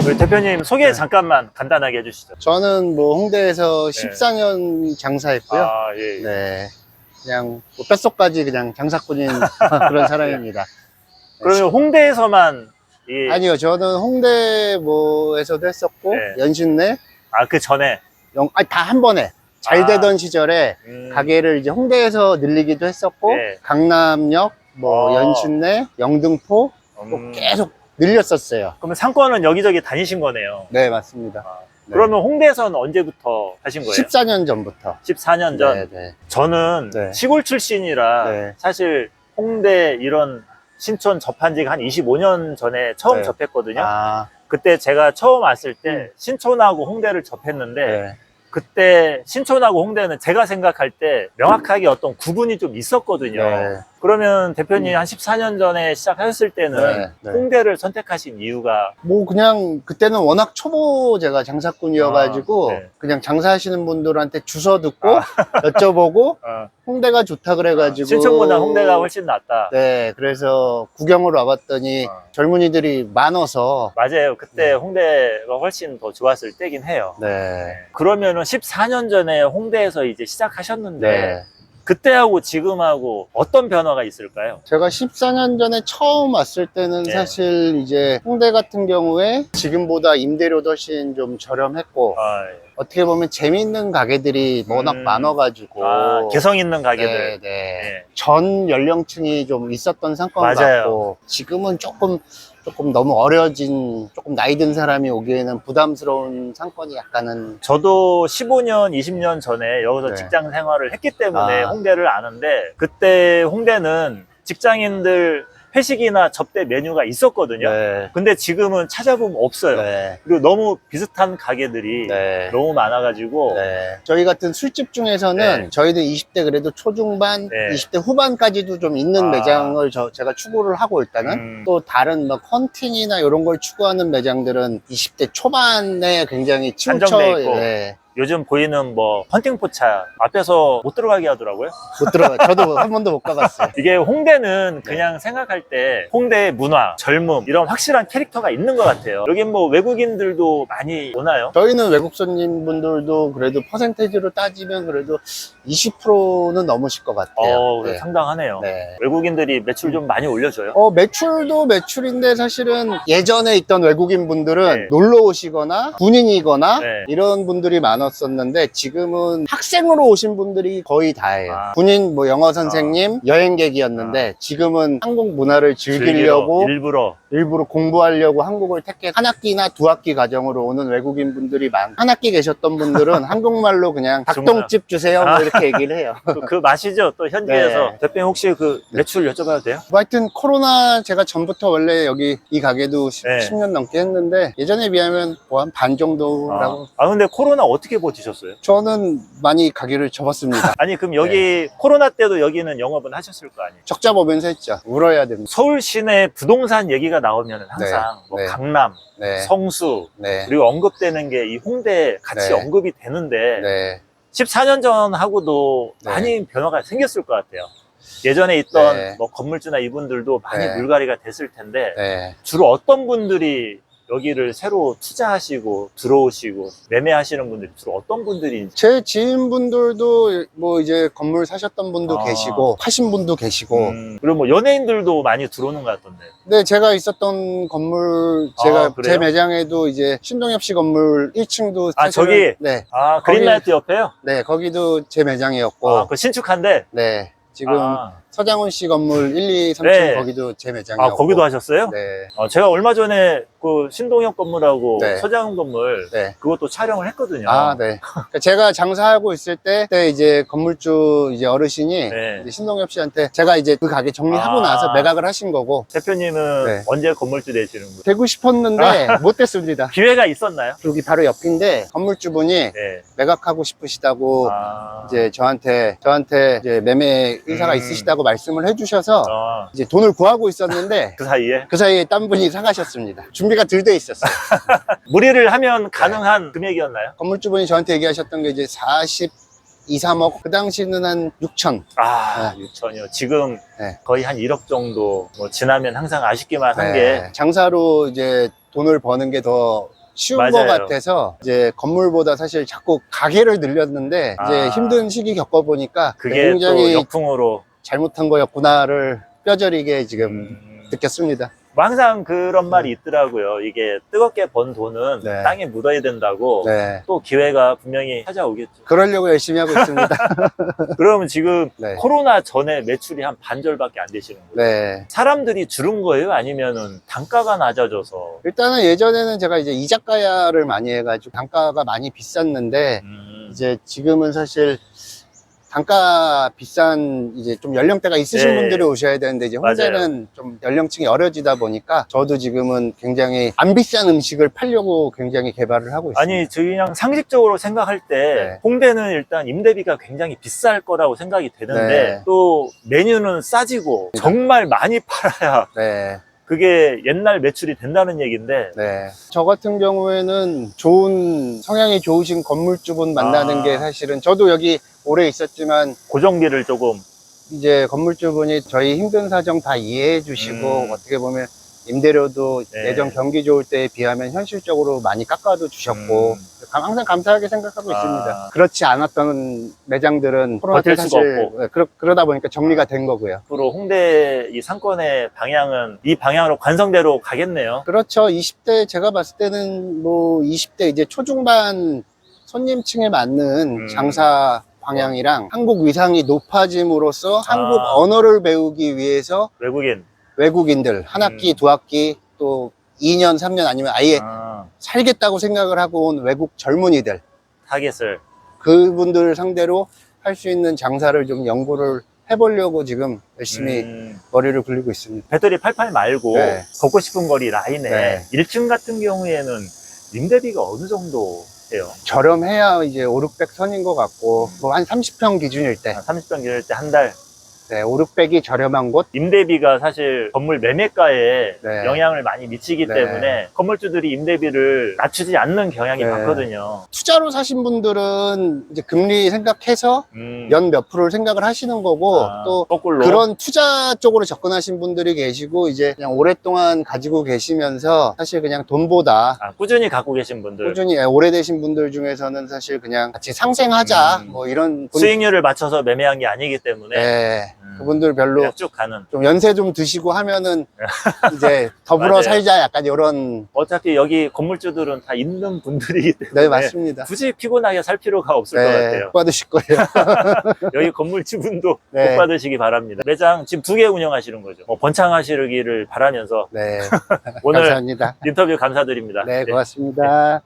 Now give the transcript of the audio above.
우리 대표님 소개 네. 잠깐만 간단하게 해주시죠. 저는 뭐 홍대에서 14년 장사했고요. 아, 예. 예. 네. 그냥 뭐 뼛속까지 그냥 장사꾼인 그런 사람입니다. 그러면 홍대에서만 이 아니요, 저는 홍대 뭐에서도 했었고, 네. 연신내, 그 전에 다 한 번에 잘 아. 되던 시절에 가게를 이제 홍대에서 늘리기도 했었고, 네. 강남역, 뭐 연신내, 영등포 또 계속 늘렸었어요. 그러면 상권은 여기저기 다니신 거네요. 네, 맞습니다. 네. 그러면 홍대에서는 언제부터 하신 거예요? 14년 전부터. 14년 전. 네, 네. 저는 네. 시골 출신이라 네. 사실 홍대 이런 신촌 접한 지가 한 25년 전에 처음 네. 접했거든요. 아, 그때 제가 처음 왔을 때 신촌하고 홍대를 접했는데 네. 그때 신촌하고 홍대는 제가 생각할 때 명확하게 어떤 구분이 좀 있었거든요. 네. 그러면 대표님이 한 14년 전에 시작하셨을 때는 네, 네. 홍대를 선택하신 이유가 뭐 그냥 그때는 워낙 초보 제가 장사꾼이어가지고 아, 네. 그냥 장사하시는 분들한테 주워 듣고 여쭤보고 홍대가 좋다 그래가지고 신촌보다 홍대가 훨씬 낫다. 네, 그래서 구경을 와봤더니 젊은이들이 많아서 맞아요. 그때 네. 홍대가 훨씬 더 좋았을 때긴 해요. 네, 그러면은 14년 전에 홍대에서 이제 시작하셨는데 네. 그때하고 지금하고 어떤 변화가 있을까요? 제가 14년 전에 처음 왔을 때는 네. 사실 이제 홍대 같은 경우에 지금보다 임대료도 훨씬 좀 저렴했고 예. 어떻게 보면 재미있는 가게들이 워낙 많아가지고 개성 있는 가게들. 네, 네. 네. 전 연령층이 좀 있었던 상권 맞아요. 같고 지금은 조금 너무 어려진 조금 나이 든 사람이 오기에는 부담스러운 상권이 약간은 저도 15년, 20년 전에 여기서 네. 직장 생활을 했기 때문에 아. 홍대를 아는데 그때 홍대는 직장인들 회식이나 접대 메뉴가 있었거든요. 네. 근데 지금은 찾아보면 없어요. 네. 그리고 너무 비슷한 가게들이 네. 너무 많아가지고 네. 저희 같은 술집 중에서는 네. 저희들 20대 그래도 초중반, 네. 20대 후반까지도 좀 있는 아. 매장을 제가 추구를 하고 일단은 또 다른 뭐 컨팅이나 이런 걸 추구하는 매장들은 20대 초반에 굉장히 치우쳐 한정돼 있고. 네. 요즘 보이는 뭐 헌팅포차 앞에서 못 들어가게 하더라고요. 못 들어가. 저도 한 번도 못 가봤어요. 이게 홍대는 그냥 생각할 때 홍대의 문화, 젊음 이런 확실한 캐릭터가 있는 것 같아요. 여긴 뭐 외국인들도 많이 오나요? 저희는 외국 손님분들도 그래도 퍼센테이지로 따지면 그래도 20%는 넘으실 것 같아요. 그래, 상당하네요. 네. 외국인들이 매출 좀 많이 올려줘요? 매출도 매출인데 사실은 예전에 있던 외국인 분들은 네. 놀러 오시거나 군인이거나 네. 이런 분들이 많았었는데 지금은 학생으로 오신 분들이 거의 다예요. 아. 군인 뭐 영어 선생님, 여행객이었는데 지금은 한국 문화를 즐기려고 일부러 공부하려고 한국을 택해 한 학기나 두 학기 과정으로 오는 외국인 분들이 한 학기 계셨던 분들은 한국말로 그냥 닭똥집 주세요 뭐 이렇게 얘기를 해요. 그 맛이죠. 또 현지에서. 네. 대표님 혹시 그 매출 여쭤봐도 돼요? 뭐 하여튼 코로나 제가 전부터 원래 여기 이 가게도 네. 10년 넘게 했는데 예전에 비하면 뭐 한 반 정도라고 근데 코로나 어떻게 버티셨어요? 저는 많이 가게를 접었습니다. 아니 그럼 여기 코로나 때도 여기는 영업은 하셨을 거 아니에요? 적자 보면서 했죠. 울어야 됩니다. 서울 시내 부동산 얘기가 나오면 항상 네. 뭐 네. 강남, 네. 성수 네. 그리고 언급되는 게 이 홍대 같이 네. 언급이 되는데 네. 14년 전하고도 네. 많이 변화가 생겼을 것 같아요. 예전에 있던 네. 뭐 건물주나 이분들도 많이 네. 물갈이가 됐을 텐데 네. 주로 어떤 분들이 여기를 새로 투자하시고 들어오시고 매매하시는 분들이 주로 어떤 분들인지. 제 지인분들도 뭐 이제 건물 사셨던 분도 계시고 파신 분도 계시고 그리고 뭐 연예인들도 많이 들어오는 것 같던데. 네, 제가 있었던 건물 제가 그래요? 제 매장에도 이제 신동엽 씨 건물 1층도 저기? 네. 그린라이트 옆에요? 네, 거기도 제 매장이었고 그 신축한데? 네. 지금 아. 서장훈 씨 건물 1, 2, 3층 네. 거기도 제 매장이었고 거기도 하셨어요? 네. 제가 얼마 전에 그 신동엽 건물하고 네. 서장훈 건물 네. 그것도 촬영을 했거든요. 네. 그러니까 제가 장사하고 있을 때 그때 이제 건물주 이제 어르신이 네. 이제 신동엽 씨한테 제가 이제 그 가게 정리하고 나서 매각을 하신 거고 대표님은 네. 언제 건물주 되시는 거예요? 되고 싶었는데 못 됐습니다. 기회가 있었나요? 여기 바로 옆인데 건물주분이 네. 매각하고 싶으시다고 이제 이제 저한테 이제 매매 의사가 있으시다고 말씀을 해주셔서 이제 돈을 구하고 있었는데 그 사이에 딴 분이 사가셨습니다. 준비가 덜 돼 있었어요. 무리를 하면 가능한 금액이었나요? 건물주분이 저한테 얘기하셨던 게 이제 2, 3억. 그 당시는 한 6천. 아, 6천이요. 지금 네. 거의 한 1억 정도 뭐 지나면 항상 아쉽기만 한 게 장사로 이제 돈을 버는 게 더 쉬운 것 맞아요. 같아서 이제 건물보다 사실 자꾸 가게를 늘렸는데 이제 힘든 시기 겪어보니까 그게 굉장히 또 역풍으로 잘못한 거였구나를 뼈저리게 지금 느꼈습니다. 뭐 항상 그런 말이 있더라고요. 이게 뜨겁게 번 돈은 네. 땅에 묻어야 된다고. 네. 또 기회가 분명히 찾아오겠죠. 그러려고 열심히 하고 있습니다. 그러면 지금 네. 코로나 전에 매출이 한 반절밖에 안 되시는 거예요? 네. 사람들이 줄은 거예요? 아니면은 단가가 낮아져서? 일단은 예전에는 제가 이제 이자카야를 많이 해가지고 단가가 많이 비쌌는데 이제 지금은 사실 단가 비싼 이제 좀 연령대가 있으신 네. 분들이 오셔야 되는데 이제 홍대는 좀 연령층이 어려지다 보니까 저도 지금은 굉장히 안 비싼 음식을 팔려고 굉장히 개발을 하고 있습니다. 아니, 저 그냥 상식적으로 생각할 때 네. 홍대는 일단 임대비가 굉장히 비쌀 거라고 생각이 되는데 네. 또 메뉴는 싸지고 정말 많이 팔아야 네. 그게 옛날 매출이 된다는 얘기인데 네. 저 같은 경우에는 좋은 성향이 좋으신 건물주분 만나는 게 사실은 저도 여기 오래 있었지만 고정비를 조금 이제 건물주분이 저희 힘든 사정 다 이해해 주시고 어떻게 보면 임대료도 네. 예전 경기 좋을 때에 비하면 현실적으로 많이 깎아도 주셨고 항상 감사하게 생각하고 있습니다. 그렇지 않았던 매장들은 코로나 때 버틸 수가 사실 없고. 그러다 보니까 정리가 된 거고요. 앞으로 홍대 이 상권의 방향은 이 방향으로 관성대로 가겠네요. 그렇죠. 20대 제가 봤을 때는 뭐 20대 이제 초중반 손님층에 맞는 장사 방향이랑 한국 위상이 높아짐으로써 한국 언어를 배우기 위해서 외국인들 한 학기, 두 학기 또 2년, 3년 아니면 아예 살겠다고 생각을 하고 온 외국 젊은이들 타겟을 그분들 상대로 할 수 있는 장사를 좀 연구를 해보려고 지금 열심히 머리를 굴리고 있습니다. 배터리 88 말고 네. 걷고 싶은 거리 라인에 네. 1층 같은 경우에는 임대비가 어느 정도 해요? 저렴해야 이제 5, 600 선인 것 같고 뭐 한 30평 기준일 때 30평 기를 때 한 달 네, 5, 600이 저렴한 곳. 임대비가 사실 건물 매매가에 네. 영향을 많이 미치기 네. 때문에 건물주들이 임대비를 낮추지 않는 경향이 네. 많거든요. 투자로 사신 분들은 이제 금리 생각해서 연 몇 프로를 생각을 하시는 거고 또 거꾸로 그런 투자 쪽으로 접근하신 분들이 계시고 이제 그냥 오랫동안 가지고 계시면서 사실 그냥 돈보다 꾸준히 갖고 계신 분들 꾸준히 오래되신 분들 중에서는 사실 그냥 같이 상생하자 뭐 이런 수익률을 맞춰서 매매한 게 아니기 때문에 네. 그분들 별로 그냥 쭉 가는 좀 연세 좀 드시고 하면은 이제 더불어 맞아요. 살자 약간 이런 어차피 여기 건물주들은 다 있는 분들이기 때문에 네 맞습니다. 굳이 피곤하게 살 필요가 없을 것 네, 같아요. 못 받으실 거예요. 여기 건물주분도 네. 못 받으시기 바랍니다. 매장 지금 2개 운영하시는 거죠. 번창하시기를 바라면서 네, 오늘 감사합니다. 인터뷰 감사드립니다. 네, 고맙습니다.